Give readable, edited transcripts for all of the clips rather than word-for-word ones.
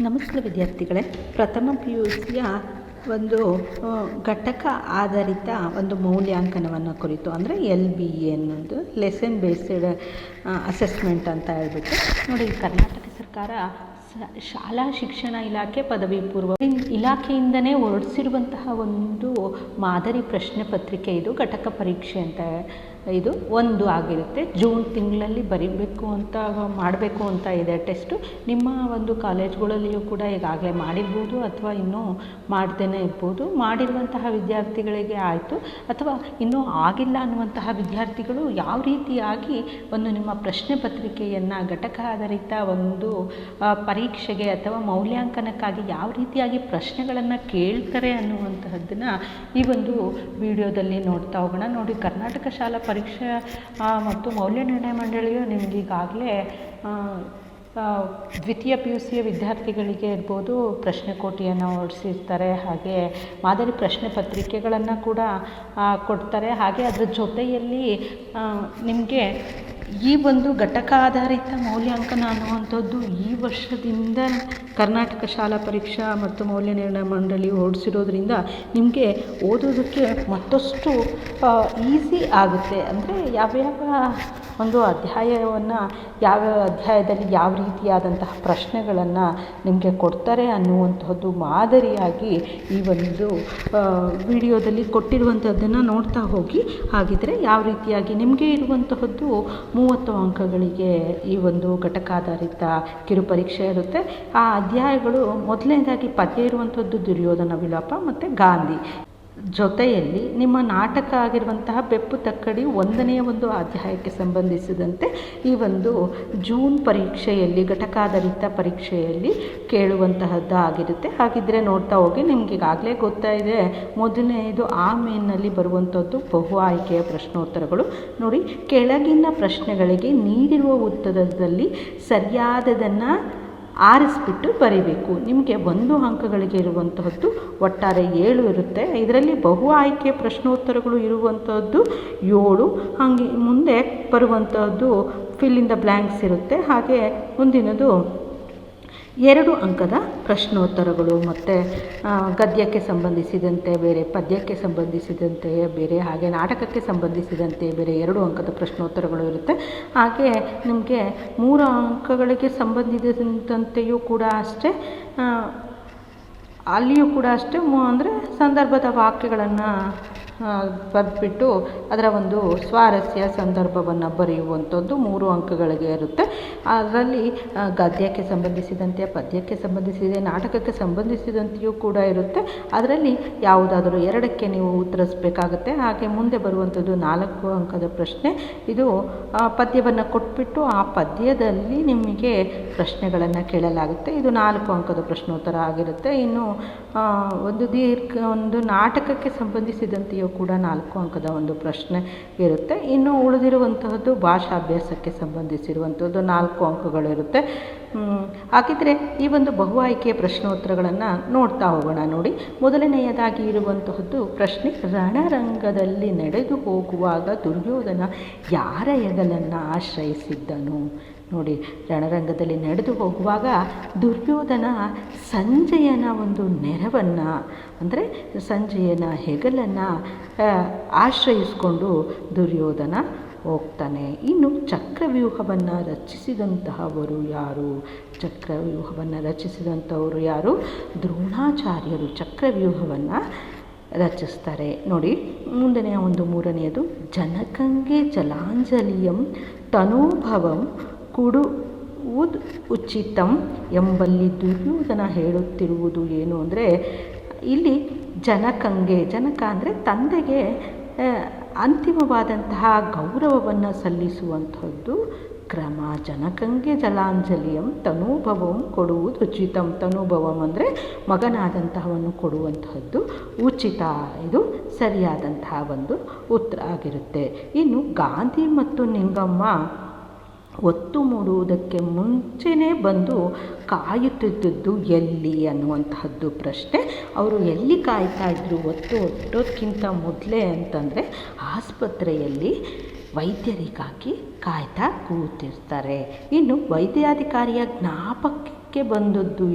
ನಮಸ್ಕಾರ ವಿದ್ಯಾರ್ಥಿಗಳೇ, ಪ್ರಥಮ PUCಯ ಒಂದು ಘಟಕ ಆಧಾರಿತ ಒಂದು ಮೌಲ್ಯಾಂಕನವನ್ನು ಕುರಿತು ಅಂದರೆ LBE ಅನ್ನೋದು ಲೆಸನ್ ಬೇಸ್ಡ್ ಅಸೆಸ್ಮೆಂಟ್ ಅಂತ ಹೇಳ್ಬಿಟ್ಟು ನೋಡಿ, ಕರ್ನಾಟಕ ಸರ್ಕಾರ ಶಾಲಾ ಶಿಕ್ಷಣ ಇಲಾಖೆ ಪದವಿ ಪೂರ್ವ ಇಲಾಖೆಯಿಂದನೇ ಹೊರಡಿಸಿರುವಂತಹ ಒಂದು ಮಾದರಿ ಪ್ರಶ್ನೆ ಪತ್ರಿಕೆ. ಇದು ಘಟಕ ಪರೀಕ್ಷೆ ಅಂತ ಇದು ಒಂದು ಆಗಿರುತ್ತೆ. ಜೂನ್ ತಿಂಗಳಲ್ಲಿ ಮಾಡಬೇಕು ಅಂತ ಇದೆ ಟೆಸ್ಟು. ನಿಮ್ಮ ಒಂದು ಕಾಲೇಜ್ಗಳಲ್ಲಿಯೂ ಕೂಡ ಈಗಾಗಲೇ ಮಾಡಿರ್ಬೋದು ಅಥವಾ ಇನ್ನೂ ಮಾಡ್ದೇ ಇರ್ಬೋದು. ಮಾಡಿರುವಂತಹ ವಿದ್ಯಾರ್ಥಿಗಳಿಗೆ ಆಯಿತು, ಅಥವಾ ಇನ್ನೂ ಆಗಿಲ್ಲ ಅನ್ನುವಂತಹ ವಿದ್ಯಾರ್ಥಿಗಳು ಯಾವ ರೀತಿಯಾಗಿ ಒಂದು ನಿಮ್ಮ ಪ್ರಶ್ನೆ ಪತ್ರಿಕೆಯನ್ನು ಘಟಕ ಆಧಾರಿತ ಒಂದು ಪರೀಕ್ಷೆಗೆ ಅಥವಾ ಮೌಲ್ಯಾಂಕನಕ್ಕಾಗಿ ಯಾವ ರೀತಿಯಾಗಿ ಪ್ರಶ್ನೆಗಳನ್ನು ಕೇಳ್ತಾರೆ ಅನ್ನುವಂತಹದ್ದನ್ನು ಈ ಒಂದು ವಿಡಿಯೋದಲ್ಲಿ ನೋಡ್ತಾ ಹೋಗೋಣ. ನೋಡಿ, ಕರ್ನಾಟಕ ಶಾಲಾ ಪರೀಕ್ಷೆ ಮತ್ತು ಮೌಲ್ಯ ನಿರ್ಣಯ ಮಂಡಳಿಯು ನಿಮಗೀಗಾಗಲೇ ದ್ವಿತೀಯ PUCಯ ವಿದ್ಯಾರ್ಥಿಗಳಿಗೆ ಇರ್ಬೋದು ಪ್ರಶ್ನೆ ಕೋಟಿಯನ್ನು ಹೊರಡಿಸಿರ್ತಾರೆ. ಹಾಗೆ ಮಾದರಿ ಪ್ರಶ್ನೆ ಪತ್ರಿಕೆಗಳನ್ನು ಕೂಡ ಕೊಡ್ತಾರೆ. ಹಾಗೆ ಅದರ ಜೊತೆಯಲ್ಲಿ ನಿಮಗೆ ಈ ಒಂದು ಘಟಕ ಆಧಾರಿತ ಮೌಲ್ಯಾಂಕನ ಅನ್ನುವಂಥದ್ದು ಈ ವರ್ಷದಿಂದ ಕರ್ನಾಟಕ ಶಾಲಾ ಪರೀಕ್ಷಾ ಮತ್ತು ಮೌಲ್ಯ ನಿರ್ಣಯ ಮಂಡಳಿ ಹೊರಡಿಸಿರೋದ್ರಿಂದ ನಿಮಗೆ ಓದೋದಕ್ಕೆ ಮತ್ತಷ್ಟು ಈಸಿ ಆಗುತ್ತೆ. ಅಂದರೆ ಯಾವ್ಯಾವ ಒಂದು ಅಧ್ಯಾಯವನ್ನು ಯಾವ್ಯಾವ ಅಧ್ಯಾಯದಲ್ಲಿ ಯಾವ ರೀತಿಯಾದಂತಹ ಪ್ರಶ್ನೆಗಳನ್ನು ನಿಮಗೆ ಕೊಡ್ತಾರೆ ಅನ್ನುವಂಥದ್ದು ಮಾದರಿಯಾಗಿ ಈ ಒಂದು ವಿಡಿಯೋದಲ್ಲಿ ಕೊಟ್ಟಿರುವಂಥದ್ದನ್ನು ನೋಡ್ತಾ ಹೋಗಿ. ಹಾಗಿದ್ರೆ ಯಾವ ರೀತಿಯಾಗಿ ನಿಮಗೆ ಇರುವಂತಹದ್ದು 30 ಅಂಕಗಳಿಗೆ ಈ ಒಂದು ಘಟಕಾಧಾರಿತ ಕಿರು ಪರೀಕ್ಷೆ ಇರುತ್ತೆ. ಆ ಅಧ್ಯಾಯಗಳು ಮೊದಲನೇದಾಗಿ ಪದ್ಯ ಇರುವಂಥದ್ದು ದುರ್ಯೋಧನ ವಿಲಾಪ ಮತ್ತು ಗಾಂಧಿ. ಜೊತೆಯಲ್ಲಿ ನಿಮ್ಮ ನಾಟಕ ಆಗಿರುವಂತಹ ಬೆಪ್ಪು ತಕ್ಕಡಿ 1ನೇ ಒಂದು ಅಧ್ಯಾಯಕ್ಕೆ ಸಂಬಂಧಿಸಿದಂತೆ ಈ ಒಂದು ಜೂನ್ ಪರೀಕ್ಷೆಯಲ್ಲಿ ಘಟಕಾಧಾರಿತ ಪರೀಕ್ಷೆಯಲ್ಲಿ ಕೇಳುವಂತಹದ್ದು ಆಗಿರುತ್ತೆ. ಹಾಗಿದ್ರೆ ನೋಡ್ತಾ ಹೋಗಿ. ನಿಮ್ಗೆ ಈಗಾಗಲೇ ಗೊತ್ತಾಯಿದೆ, ಮೊದಲನೇದು ಮೇನ್ನಲ್ಲಿ ಬರುವಂಥದ್ದು ಬಹು ಆಯ್ಕೆಯ ಪ್ರಶ್ನೋತ್ತರಗಳು. ನೋಡಿ, ಕೆಳಗಿನ ಪ್ರಶ್ನೆಗಳಿಗೆ ನೀಡಿರುವ ಉತ್ತರದಲ್ಲಿ ಸರಿಯಾದದನ್ನು ಆರಿಸ್ಬಿಟ್ಟು ಬರೀಬೇಕು. ನಿಮಗೆ 1 ಅಂಕಗಳಿಗೆ ಇರುವಂತಹದ್ದು ಒಟ್ಟಾರೆ 7 ಇರುತ್ತೆ. ಇದರಲ್ಲಿ ಬಹು ಆಯ್ಕೆ ಪ್ರಶ್ನೋತ್ತರಗಳು ಇರುವಂಥದ್ದು 7. ಹಾಗೆ ಮುಂದೆ ಬರುವಂಥದ್ದು ಫಿಲ್ ಇನ್ ದ ಬ್ಲ್ಯಾಂಕ್ಸ್ ಇರುತ್ತೆ. ಹಾಗೆ ಮುಂದಿನದು 2 ಅಂಕದ ಪ್ರಶ್ನೋತ್ತರಗಳು. ಮತ್ತು ಗದ್ಯಕ್ಕೆ ಸಂಬಂಧಿಸಿದಂತೆ ಬೇರೆ, ಪದ್ಯಕ್ಕೆ ಸಂಬಂಧಿಸಿದಂತೆ ಬೇರೆ, ಹಾಗೆ ನಾಟಕಕ್ಕೆ ಸಂಬಂಧಿಸಿದಂತೆ ಬೇರೆ 2 ಅಂಕದ ಪ್ರಶ್ನೋತ್ತರಗಳು ಇರುತ್ತೆ. ಹಾಗೆ ನಿಮಗೆ 3 ಅಂಕಗಳಿಗೆ ಸಂಬಂಧಿಸಿದಂತೆಯೂ ಕೂಡ ಅಷ್ಟೇ, ಅಲ್ಲಿಯೂ ಕೂಡ ಅಷ್ಟೇ ಅಂದರೆ ಸಂದರ್ಭದ ವಾಕ್ಯಗಳನ್ನು ಬರೆದ್ಬಿಟ್ಟು ಅದರ ಒಂದು ಸ್ವಾರಸ್ಯ ಸಂದರ್ಭವನ್ನು ಬರೆಯುವಂಥದ್ದು 3 ಅಂಕಗಳಿಗೆ ಇರುತ್ತೆ. ಅದರಲ್ಲಿ ಗದ್ಯಕ್ಕೆ ಸಂಬಂಧಿಸಿದಂತೆ, ಪದ್ಯಕ್ಕೆ ಸಂಬಂಧಿಸಿದೆ, ನಾಟಕಕ್ಕೆ ಸಂಬಂಧಿಸಿದಂತೆಯೂ ಕೂಡ ಇರುತ್ತೆ. ಅದರಲ್ಲಿ ಯಾವುದಾದರೂ 2ಕ್ಕೆ ನೀವು ಉತ್ತರಿಸಬೇಕಾಗುತ್ತೆ. ಹಾಗೆ ಮುಂದೆ ಬರುವಂಥದ್ದು 4 ಅಂಕದ ಪ್ರಶ್ನೆ. ಇದು ಪದ್ಯವನ್ನು ಕೊಟ್ಬಿಟ್ಟು ಆ ಪದ್ಯದಲ್ಲಿ ನಿಮಗೆ ಪ್ರಶ್ನೆಗಳನ್ನು ಕೇಳಲಾಗುತ್ತೆ. ಇದು 4 ಅಂಕದ ಪ್ರಶ್ನೋತ್ತರ ಆಗಿರುತ್ತೆ. ಇನ್ನು ಒಂದು ನಾಟಕಕ್ಕೆ ಸಂಬಂಧಿಸಿದಂತೆಯೂ ಕೂಡ 4 ಅಂಕದ ಒಂದು ಪ್ರಶ್ನೆ ಇರುತ್ತೆ. ಇನ್ನು ಉಳಿದಿರುವಂತಹದ್ದು ಭಾಷಾಭ್ಯಾಸಕ್ಕೆ ಸಂಬಂಧಿಸಿರುವಂಥದ್ದು 4 ಅಂಕಗಳಿರುತ್ತೆ. ಹಾಗಿದ್ರೆ ಈ ಒಂದು ಬಹು ಆಯ್ಕೆಯ ಪ್ರಶ್ನೋತ್ತರಗಳನ್ನು ನೋಡ್ತಾ ಹೋಗೋಣ. ನೋಡಿ, ಮೊದಲನೆಯದಾಗಿ ಇರುವಂತಹದ್ದು ಪ್ರಶ್ನೆ, ರಣರಂಗದಲ್ಲಿ ನಡೆದು ಹೋಗುವಾಗ ದುರ್ಯೋಧನ ಯಾರ ಹೆಗಲನ್ನು ಆಶ್ರಯಿಸಿದ್ದನು? ನೋಡಿ, ರಣರಂಗದಲ್ಲಿ ನಡೆದು ಹೋಗುವಾಗ ದುರ್ಯೋಧನ ಸಂಜಯನ ಒಂದು ನೆರವನ್ನು ಅಂದರೆ ಸಂಜಯನ ಹೆಗಲನ್ನು ಆಶ್ರಯಿಸಿಕೊಂಡು ದುರ್ಯೋಧನ ಹೋಗ್ತಾನೆ. ಇನ್ನು ಚಕ್ರವ್ಯೂಹವನ್ನು ರಚಿಸಿದಂತಹವರು ಯಾರು? ಚಕ್ರವ್ಯೂಹವನ್ನು ರಚಿಸಿದಂಥವರು ಯಾರು? ದ್ರೋಣಾಚಾರ್ಯರು ಚಕ್ರವ್ಯೂಹವನ್ನು ರಚಿಸ್ತಾರೆ. ನೋಡಿ, ಮುಂದನೇ ಒಂದು 3ನೇದು, ಜನಕಂಗೆ ಜಲಾಂಜಲಿಯಂ ತನೂಭವಂ ಕೊಡುವುದು ಉಚಿತಂ ಎಂಬಲ್ಲಿ ದುರ್ಯೋಧನ ಹೇಳುತ್ತಿರುವುದು ಏನು ಅಂದರೆ, ಇಲ್ಲಿ ಜನಕಂಗೆ, ಜನಕ ಅಂದರೆ ತಂದೆಗೆ ಅಂತಿಮವಾದಂತಹ ಗೌರವವನ್ನು ಸಲ್ಲಿಸುವಂಥದ್ದು ಕ್ರಮ. ಜನಕಂಗೆ ಜಲಾಂಜಲಿಯಂ ತನೂಭವಂ ಕೊಡುವುದು ಉಚಿತಂ. ತನೂಭವಂ ಅಂದರೆ ಮಗನಾದಂತಹವನ್ನು ಕೊಡುವಂತಹದ್ದು ಉಚಿತ. ಇದು ಸರಿಯಾದಂತಹ ಒಂದು ಉತ್ತರ ಆಗಿರುತ್ತೆ. ಇನ್ನು ಗಾಂಧಿ ಮತ್ತು ನಿಂಗಮ್ಮ ಒತ್ತು ಮೂಡುವುದಕ್ಕೆ ಮುಂಚೆನೇ ಬಂದು ಕಾಯುತ್ತಿದ್ದದ್ದು ಎಲ್ಲಿ ಅನ್ನುವಂತಹದ್ದು ಪ್ರಶ್ನೆ. ಅವರು ಎಲ್ಲಿ ಕಾಯ್ತಾ ಇದ್ದರು ಒಟ್ಟೋದಕ್ಕಿಂತ ಮೊದಲೇ ಅಂತಂದರೆ ಆಸ್ಪತ್ರೆಯಲ್ಲಿ ವೈದ್ಯರಿಗಾಗಿ ಕಾಯ್ತಾ ಕೂತಿರ್ತಾರೆ. ಇನ್ನು ವೈದ್ಯಾಧಿಕಾರಿಯ ಜ್ಞಾಪಕಕ್ಕೆ ಜ್ಞಾಪಕಕ್ಕೆ ಬಂದದ್ದು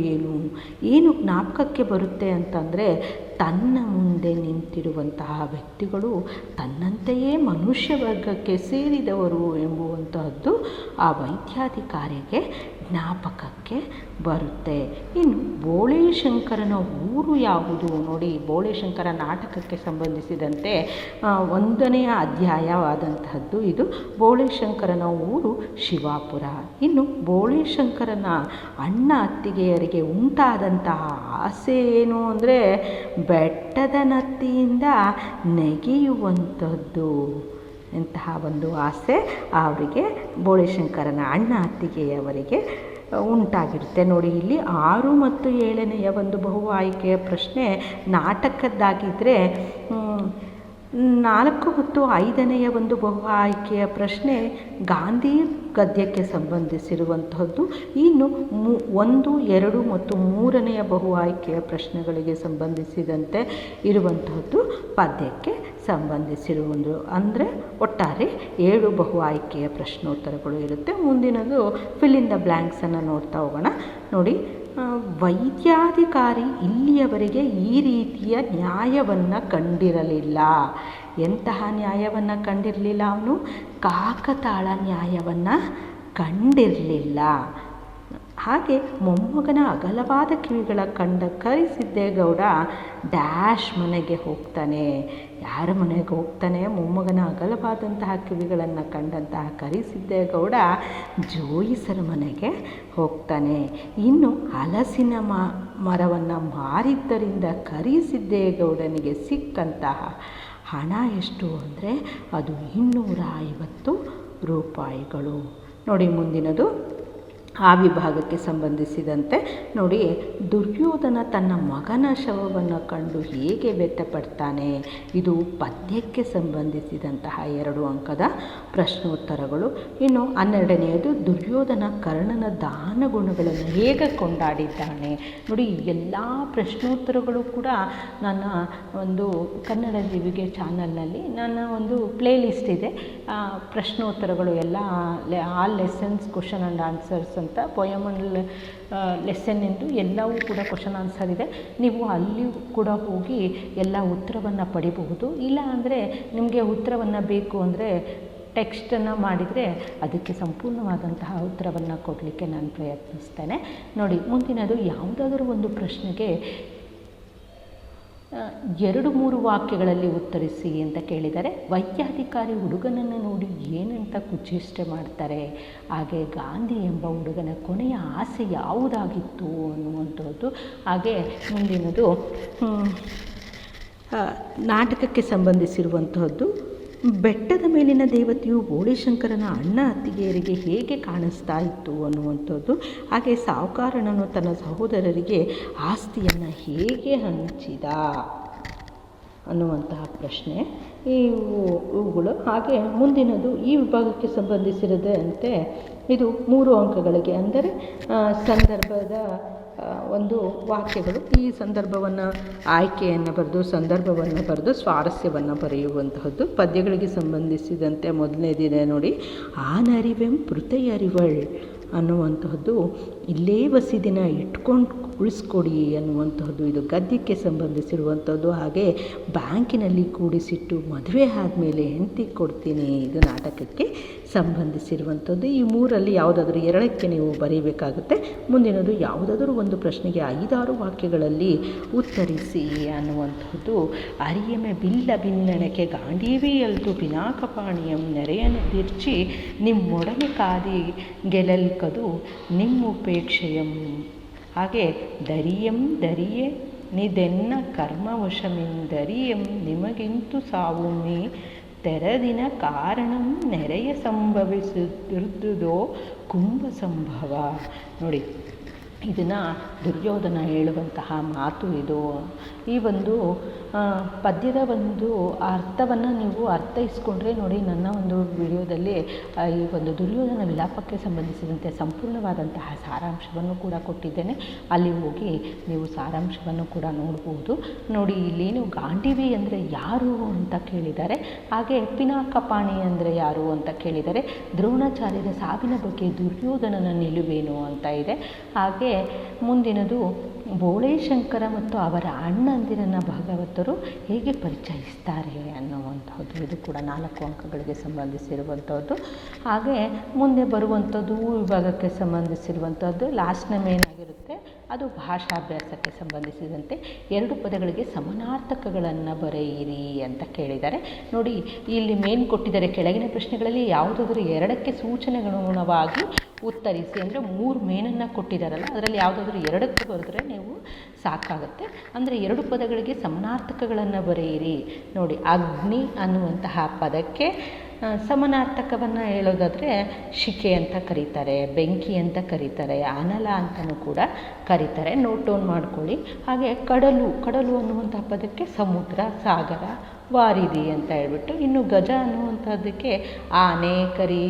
ಏನು ಜ್ಞಾಪಕಕ್ಕೆ ಬರುತ್ತೆ ಅಂತಂದರೆ, ತನ್ನ ಮುಂದೆ ನಿಂತಿರುವಂತಹ ವ್ಯಕ್ತಿಗಳು ತನ್ನಂತೆಯೇ ಮನುಷ್ಯ ವರ್ಗಕ್ಕೆ ಸೇರಿದವರು ಎಂಬುವಂತಹದ್ದು ಆ ವೈದ್ಯಾಧಿಕಾರಿಗೆ ಜ್ಞಾಪಕಕ್ಕೆ ಬರುತ್ತೆ. ಇನ್ನು ಬೋಳೇಶಂಕರನ ಊರು ಯಾವುದು ನೋಡಿ, ಬೋಳೇಶಂಕರ ನಾಟಕಕ್ಕೆ ಸಂಬಂಧಿಸಿದಂತೆ 1ನೇ ಅಧ್ಯಾಯವಾದಂತಹದ್ದು ಇದು. ಬೋಳೇಶಂಕರನ ಊರು ಶಿವಾಪುರ. ಇನ್ನು ಬೋಳೇಶಂಕರನ ಅಣ್ಣ ಅತ್ತಿಗೆಯರಿಗೆ ಉಂಟಾದಂತಹ ಆಸೆ ಏನು ಅಂದರೆ, ಬೆಟ್ಟದ ನತ್ತಿಯಿಂದ ನೆಗೆಯುವಂಥದ್ದು. ಇಂತಹ ಒಂದು ಆಸೆ ಅವರಿಗೆ, ಬೋಳೇಶಂಕರನ ಅಣ್ಣ ಅತ್ತಿಗೆಯವರಿಗೆ ಉಂಟಾಗಿರುತ್ತೆ. ನೋಡಿ, ಇಲ್ಲಿ 6 ಮತ್ತು 7ನೇ ಒಂದು ಬಹು ಆಯ್ಕೆಯ ಪ್ರಶ್ನೆ ನಾಟಕದ್ದಾಗಿದ್ದರೆ, 4 ಮತ್ತು 5ನೇ ಒಂದು ಬಹು ಆಯ್ಕೆಯ ಪ್ರಶ್ನೆ ಗಾಂಧಿ ಗದ್ಯಕ್ಕೆ ಸಂಬಂಧಿಸಿರುವಂತಹದ್ದು. ಇನ್ನು 1, 2 ಮತ್ತು 3ನೇ ಬಹು ಆಯ್ಕೆಯ ಪ್ರಶ್ನೆಗಳಿಗೆ ಸಂಬಂಧಿಸಿದಂತೆ ಇರುವಂತಹದ್ದು ಪದ್ಯಕ್ಕೆ ಸಂಬಂಧಿಸಿರುವುದು. ಅಂದರೆ ಒಟ್ಟಾರೆ 7 ಬಹು ಆಯ್ಕೆಯ ಪ್ರಶ್ನೋತ್ತರಗಳು ಇರುತ್ತೆ. ಮುಂದಿನದು ಫಿಲ್ ಇನ್ ದ ಬ್ಲ್ಯಾಂಕ್ಸನ್ನು ನೋಡ್ತಾ ಹೋಗೋಣ. ನೋಡಿ, ವೈದ್ಯಾಧಿಕಾರಿ ಇಲ್ಲಿಯವರೆಗೆ ಈ ರೀತಿಯ ನ್ಯಾಯವನ್ನು ಕಂಡಿರಲಿಲ್ಲ. ಎಂತಹ ನ್ಯಾಯವನ್ನು ಕಂಡಿರಲಿಲ್ಲ? ಅವನು ಕಾಕತಾಳ ನ್ಯಾಯವನ್ನು ಕಂಡಿರಲಿಲ್ಲ. ಹಾಗೆ ಮೊಮ್ಮಗನ ಅಗಲವಾದ ಕಿವಿಗಳ ಕಂಡ ಕರಿಸಿದ್ದೇಗೌಡ ಡ್ಯಾಶ್ ಮನೆಗೆ ಹೋಗ್ತಾನೆ. ಯಾರ ಮನೆಗೆ ಹೋಗ್ತಾನೆ? ಮೊಮ್ಮಗನ ಅಗಲವಾದಂತಹ ಕಿವಿಗಳನ್ನು ಕಂಡಂತಹ ಕರಿಸಿದ್ದೇಗೌಡ ಜೋಯಿಸರ ಮನೆಗೆ ಹೋಗ್ತಾನೆ. ಇನ್ನು ಹಲಸಿನ ಮರವನ್ನು ಮಾರಿದ್ದರಿಂದ ಕರಿಸಿದ್ದೇಗೌಡನಿಗೆ ಸಿಕ್ಕಂತಹ ಹಣ ಎಷ್ಟು ಅಂದರೆ ಅದು 250 ರೂಪಾಯಿಗಳು. ನೋಡಿ, ಮುಂದಿನದು ಆ ವಿಭಾಗಕ್ಕೆ ಸಂಬಂಧಿಸಿದಂತೆ ನೋಡಿ, ದುರ್ಯೋಧನ ತನ್ನ ಮಗನ ಶವವನ್ನು ಕಂಡು ಹೇಗೆ ವ್ಯಥಪಡ್ತಾನೆ. ಇದು ಪದ್ಯಕ್ಕೆ ಸಂಬಂಧಿಸಿದಂತಹ 2 ಅಂಕದ ಪ್ರಶ್ನೋತ್ತರಗಳು. ಇನ್ನು 12ನೇದು ದುರ್ಯೋಧನ ಕರ್ಣನ ದಾನ ಗುಣಗಳನ್ನು ಹೇಗೆ ಕೊಂಡಾಡಿದ್ದಾನೆ. ನೋಡಿ, ಎಲ್ಲ ಪ್ರಶ್ನೋತ್ತರಗಳು ಕೂಡ ನನ್ನ ಒಂದು ಕನ್ನಡ ಜೀವಿಗೆ ಚಾನಲ್ನಲ್ಲಿ ನನ್ನ ಒಂದು ಪ್ಲೇ ಲಿಸ್ಟ್ ಇದೆ. ಪ್ರಶ್ನೋತ್ತರಗಳು ಎಲ್ಲ all lessons question and answers ಅಂತ ಪೊಯಮ್ ಅಂಡ್ ಲೆಸನ್ ಎಂದು ಎಲ್ಲವೂ ಕೂಡ ಕ್ವಶನ್ ಆನ್ಸರ್ ಇದೆ. ನೀವು ಅಲ್ಲಿ ಕೂಡ ಹೋಗಿ ಎಲ್ಲ ಉತ್ತರವನ್ನು ಪಡಿಬಹುದು. ಇಲ್ಲ ಅಂದರೆ ನಿಮಗೆ ಉತ್ತರವನ್ನು ಬೇಕು ಅಂದರೆ ಟೆಕ್ಸ್ಟನ್ನು ಮಾಡಿದರೆ ಅದಕ್ಕೆ ಸಂಪೂರ್ಣವಾದಂತಹ ಉತ್ತರವನ್ನು ಕೊಡಲಿಕ್ಕೆ ನಾನು ಪ್ರಯತ್ನಿಸ್ತೇನೆ. ನೋಡಿ, ಮುಂದಿನದು ಯಾವುದಾದ್ರೂ ಒಂದು ಪ್ರಶ್ನೆಗೆ 2-3 ವಾಕ್ಯಗಳಲ್ಲಿ ಉತ್ತರಿಸಿ ಅಂತ ಕೇಳಿದರೆ, ವೈದ್ಯಾಧಿಕಾರಿ ಹುಡುಗನನ್ನು ನೋಡಿ ಏನಂತ ಕುಚೇಷ್ಟೆ ಮಾಡ್ತಾರೆ. ಹಾಗೆ ಗಾಂಧಿ ಎಂಬ ಹುಡುಗನ ಕೊನೆಯ ಆಸೆ ಯಾವುದಾಗಿತ್ತು ಅನ್ನುವಂಥದ್ದು. ಹಾಗೆ ಮುಂದಿನದು ನಾಟಕಕ್ಕೆ ಸಂಬಂಧಿಸಿರುವಂತಹದ್ದು, ಬೆಟ್ಟದ ಮೇಲಿನ ದೇವತೆಯು ಬೋಳೇಶಂಕರನ ಅಣ್ಣ ಅತ್ತಿಗೆಯರಿಗೆ ಹೇಗೆ ಕಾಣಿಸ್ತಾ ಇತ್ತು ಅನ್ನುವಂಥದ್ದು. ಹಾಗೆ ಸಾಹುಕಾರನನ್ನು ತನ್ನ ಸಹೋದರರಿಗೆ ಆಸ್ತಿಯನ್ನು ಹೇಗೆ ಹಂಚಿದ ಅನ್ನುವಂತಹ ಪ್ರಶ್ನೆ ಇವುಗಳು. ಹಾಗೆ ಮುಂದಿನದು ಈ ವಿಭಾಗಕ್ಕೆ ಸಂಬಂಧಿಸಿದಂತೆ ಇದು 3 ಅಂಕಗಳಿಗೆ, ಅಂದರೆ ಸಂದರ್ಭದ ಒಂದು ವಾಕ್ಯಗಳು. ಈ ಸಂದರ್ಭವನ್ನು ಆಯ್ಕೆಯನ್ನು ಬರೆದು ಸಂದರ್ಭವನ್ನು ಬರೆದು ಸ್ವಾರಸ್ಯವನ್ನು ಬರೆಯುವಂತಹದ್ದು. ಪದ್ಯಗಳಿಗೆ ಸಂಬಂಧಿಸಿದಂತೆ ಮೊದಲನೇದಿದೆ ನೋಡಿ, ಆನರಿವೆಂ ಪೃಥೆಯರಿವಳ್ ಅನ್ನುವಂತಹದ್ದು, ಇಲ್ಲೇ ಬಸಿದಿನ ಇಟ್ಕೊಂಡು ಉಳಿಸ್ಕೊಡಿ ಅನ್ನುವಂತಹದ್ದು ಇದು ಗದ್ಯಕ್ಕೆ ಸಂಬಂಧಿಸಿರುವಂಥದ್ದು. ಹಾಗೆ ಬ್ಯಾಂಕಿನಲ್ಲಿ ಕೂಡಿಸಿಟ್ಟು ಮದುವೆ ಆದಮೇಲೆ ಹೆಂಡತಿ ಕೊಡ್ತೀನಿ, ಇದು ನಾಟಕಕ್ಕೆ ಸಂಬಂಧಿಸಿರುವಂಥದ್ದು. ಈ 3ರಲ್ಲಿ ಯಾವುದಾದ್ರೂ 2ಕ್ಕೆ ನೀವು ಬರೀಬೇಕಾಗುತ್ತೆ. ಮುಂದಿನದು ಯಾವುದಾದ್ರೂ ಒಂದು ಪ್ರಶ್ನೆಗೆ 5-6 ವಾಕ್ಯಗಳಲ್ಲಿ ಉತ್ತರಿಸಿ ಅನ್ನುವಂಥದ್ದು. ಅರಿಯಮೆ ಬಿಲ್ಲ ಭಿನ್ನಣಕ್ಕೆ ಗಾಂಡೀವಿಯಲ್ತು ಪಿನಾಕಪಾಣಿಯಂ ನೆರೆಯನೆದಿರ್ಚಿ ನಿಮ್ಮೊಡನೆ ಕಾದಿ ಗೆಲಲ್ಕದು ನಿಮ್ಮುಪೇಕ್ಷೆಯಂ. ಹಾಗೆ ದರಿಯಂ ದರಿಯೆ ನಿದೆನ್ನ ಕರ್ಮವಶಮಿಂದರಿಯಂ ನಿಮಗಿಂತು ಸಾವುಮ್ಮಿ ತೆರದಿನ ಕಾರಣಂ ನೆರೆಯ ಸಂಭವಿಸುತ್ತಿರುವುದೋ ಕುಂಭ ಸಂಭವ. ನೋಡಿ, ಇದನ್ನು ದುರ್ಯೋಧನ ಹೇಳುವಂತಹ ಮಾತು ಇದು. ಈ ಒಂದು ಪದ್ಯದ ಒಂದು ಅರ್ಥವನ್ನು ನೀವು ಅರ್ಥೈಸ್ಕೊಂಡ್ರೆ ನೋಡಿ, ನನ್ನ ಒಂದು ವಿಡಿಯೋದಲ್ಲಿ ಈ ಒಂದು ದುರ್ಯೋಧನ ವಿಲಾಪಕ್ಕೆ ಸಂಬಂಧಿಸಿದಂತೆ ಸಂಪೂರ್ಣವಾದಂತಹ ಸಾರಾಂಶವನ್ನು ಕೂಡ ಕೊಟ್ಟಿದ್ದೇನೆ. ಅಲ್ಲಿ ಹೋಗಿ ನೀವು ಸಾರಾಂಶವನ್ನು ಕೂಡ ನೋಡ್ಬೋದು. ನೋಡಿ, ಇಲ್ಲೇನು ಗಾಂಡೀವಿ ಅಂದರೆ ಯಾರು ಅಂತ ಕೇಳಿದ್ದಾರೆ. ಹಾಗೆ ಪಿನಾಕಪಾಣಿ ಅಂದರೆ ಯಾರು ಅಂತ ಕೇಳಿದ್ದಾರೆ. ದ್ರೋಣಾಚಾರ್ಯರ ಸಾವಿನ ಬಗ್ಗೆ ದುರ್ಯೋಧನನ ನಿಲುವೇನು ಅಂತ ಇದೆ. ಹಾಗೆ ಹಾಗೆ ಮುಂದಿನದು ಬೋಳೇಶಂಕರ ಮತ್ತು ಅವರ ಅಣ್ಣಂದಿರನ್ನು ಭಾಗವತರು ಹೇಗೆ ಪರಿಚಯಿಸ್ತಾರೆ ಅನ್ನುವಂಥದ್ದು. ಇದು ಕೂಡ 4 ಅಂಕಗಳಿಗೆ ಸಂಬಂಧಿಸಿರುವಂಥದ್ದು. ಹಾಗೆ ಮುಂದೆ ಬರುವಂಥದ್ದು ವಿಭಾಗಕ್ಕೆ ಸಂಬಂಧಿಸಿರುವಂಥದ್ದು ಲಾಸ್ಟ್ ನೇಮ್ ಏನಾಗಿರುತ್ತೆ ಅದು ಭಾಷಾಭ್ಯಾಸಕ್ಕೆ ಸಂಬಂಧಿಸಿದಂತೆ 2 ಪದಗಳಿಗೆ ಸಮಾನಾರ್ಥಕಗಳನ್ನು ಬರೆಯಿರಿ ಅಂತ ಕೇಳಿದ್ದಾರೆ. ನೋಡಿ, ಇಲ್ಲಿ ಮೇನ್ ಕೊಟ್ಟಿದ್ದಾರೆ, ಕೆಳಗಿನ ಪ್ರಶ್ನೆಗಳಲ್ಲಿ ಯಾವುದಾದ್ರೂ 2ಕ್ಕೆ ಸೂಚನೆಗನುಗುಣವಾಗಿ ಉತ್ತರಿಸಿ. ಅಂದರೆ 3 ಮೇನನ್ನು ಕೊಟ್ಟಿದ್ದಾರಲ್ಲ, ಅದರಲ್ಲಿ ಯಾವುದಾದ್ರೂ 2ಕ್ಕೆ ಬರೆದ್ರೆ ನೀವು ಸಾಕಾಗುತ್ತೆ. ಅಂದರೆ 2 ಪದಗಳಿಗೆ ಸಮಾನಾರ್ಥಕಗಳನ್ನು ಬರೆಯಿರಿ. ನೋಡಿ, ಅಗ್ನಿ ಅನ್ನುವಂತಹ ಪದಕ್ಕೆ ಸಮಾನಾರ್ಥಕವನ್ನು ಹೇಳೋದಾದರೆ ಶಿಕೆ ಅಂತ ಕರೀತಾರೆ, ಬೆಂಕಿ ಅಂತ ಕರೀತಾರೆ, ಅನಲ ಅಂತಲೂ ಕೂಡ ಕರೀತಾರೆ. ನೋಟ್ ಡೌನ್ ಮಾಡ್ಕೊಳ್ಳಿ. ಹಾಗೆ ಕಡಲು ಅನ್ನುವಂಥ ಪದಕ್ಕೆ ಸಮುದ್ರ, ಸಾಗರ, ವಾರಿಧಿ ಅಂತ ಹೇಳ್ಬಿಟ್ಟು, ಇನ್ನು ಗಜ ಅನ್ನುವಂಥದ್ದಕ್ಕೆ ಆನೆ, ಕರಿ,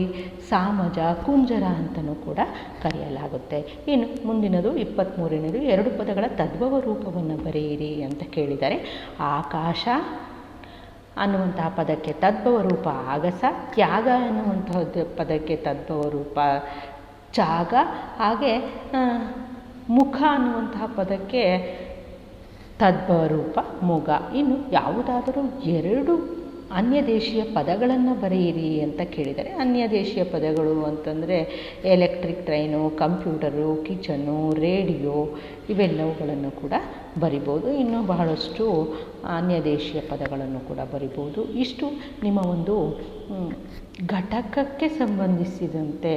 ಸಾಮಜ, ಕುಂಜರ ಅಂತಲೂ ಕೂಡ ಕರೆಯಲಾಗುತ್ತೆ. ಇನ್ನು ಮುಂದಿನದು 23ನೇದು 2 ಪದಗಳ ತದ್ಭವ ರೂಪವನ್ನು ಬರೆಯಿರಿ ಅಂತ ಕೇಳಿದ್ದಾರೆ. ಆಕಾಶ ಅನ್ನುವಂತಹ ಪದಕ್ಕೆ ತದ್ಭವ ರೂಪ ಆಗಸ, ತ್ಯಾಗ ಅನ್ನುವಂತಹ ಪದಕ್ಕೆ ತದ್ಭವ ರೂಪ ಚಾಗ, ಹಾಗೆ ಮುಖ ಅನ್ನುವಂತಹ ಪದಕ್ಕೆ ತದ್ಭವ ರೂಪ ಮೊಗ. ಇನ್ನು ಯಾವುದಾದರೂ 2 ಅನ್ಯ ದೇಶೀಯ ಪದಗಳನ್ನು ಬರೆಯಿರಿ ಅಂತ ಕೇಳಿದ್ದಾರೆ. ಅನ್ಯ ದೇಶೀಯ ಪದಗಳು ಅಂತಂದರೆ electric train, computer, kitchen, radio ಇವೆಲ್ಲವುಗಳನ್ನು ಕೂಡ ಬರಿಬೋದು. ಇನ್ನೂ ಬಹಳಷ್ಟು ಅನ್ಯ ದೇಶೀಯ ಪದಗಳನ್ನು ಕೂಡ ಬರಿಬೋದು. ಇಷ್ಟು ನಿಮ್ಮ ಒಂದು ಘಟಕಕ್ಕೆ ಸಂಬಂಧಿಸಿದಂತೆ,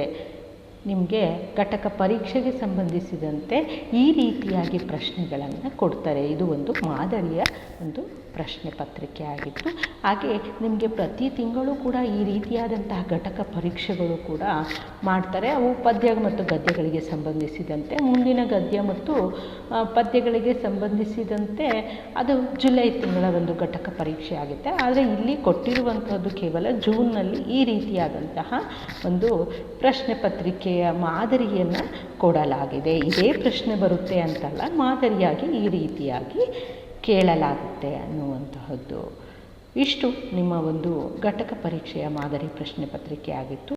ನಿಮಗೆ ಘಟಕ ಪರೀಕ್ಷೆಗೆ ಸಂಬಂಧಿಸಿದಂತೆ ಈ ರೀತಿಯಾಗಿ ಪ್ರಶ್ನೆಗಳನ್ನು ಕೊಡ್ತಾರೆ. ಇದು ಒಂದು ಮಾದರಿಯ ಒಂದು ಪ್ರಶ್ನೆ ಪತ್ರಿಕೆ ಆಗಿತ್ತು. ಹಾಗೆ ನಿಮಗೆ ಪ್ರತಿ ತಿಂಗಳು ಕೂಡ ಈ ರೀತಿಯಾದಂತಹ ಘಟಕ ಪರೀಕ್ಷೆಗಳು ಕೂಡ ಮಾಡ್ತಾರೆ. ಅವು ಪದ್ಯ ಮತ್ತು ಗದ್ಯಗಳಿಗೆ ಸಂಬಂಧಿಸಿದಂತೆ, ಮುಂದಿನ ಗದ್ಯ ಮತ್ತು ಪದ್ಯಗಳಿಗೆ ಸಂಬಂಧಿಸಿದಂತೆ ಅದು ಜುಲೈ ತಿಂಗಳ ಒಂದು ಘಟಕ ಪರೀಕ್ಷೆ ಆಗುತ್ತೆ. ಆದರೆ ಇಲ್ಲಿ ಕೊಟ್ಟಿರುವಂಥದ್ದು ಕೇವಲ ಜೂನ್ನಲ್ಲಿ ಈ ರೀತಿಯಾದಂತಹ ಒಂದು ಪ್ರಶ್ನೆ ಪತ್ರಿಕೆಯ ಮಾದರಿಯನ್ನು ಕೊಡಲಾಗಿದೆ. ಇದೇ ಪ್ರಶ್ನೆ ಬರುತ್ತೆ ಅಂತಲ್ಲ, ಮಾದರಿಯಾಗಿ ಈ ರೀತಿಯಾಗಿ ಕೇಳಲಾಗುತ್ತೆ ಅನ್ನುವಂತಹದ್ದು. ಇಷ್ಟು ನಿಮ್ಮ ಒಂದು ಘಟಕ ಪರೀಕ್ಷೆಯ ಮಾದರಿ ಪ್ರಶ್ನೆ ಪತ್ರಿಕೆ ಆಗಿತ್ತು.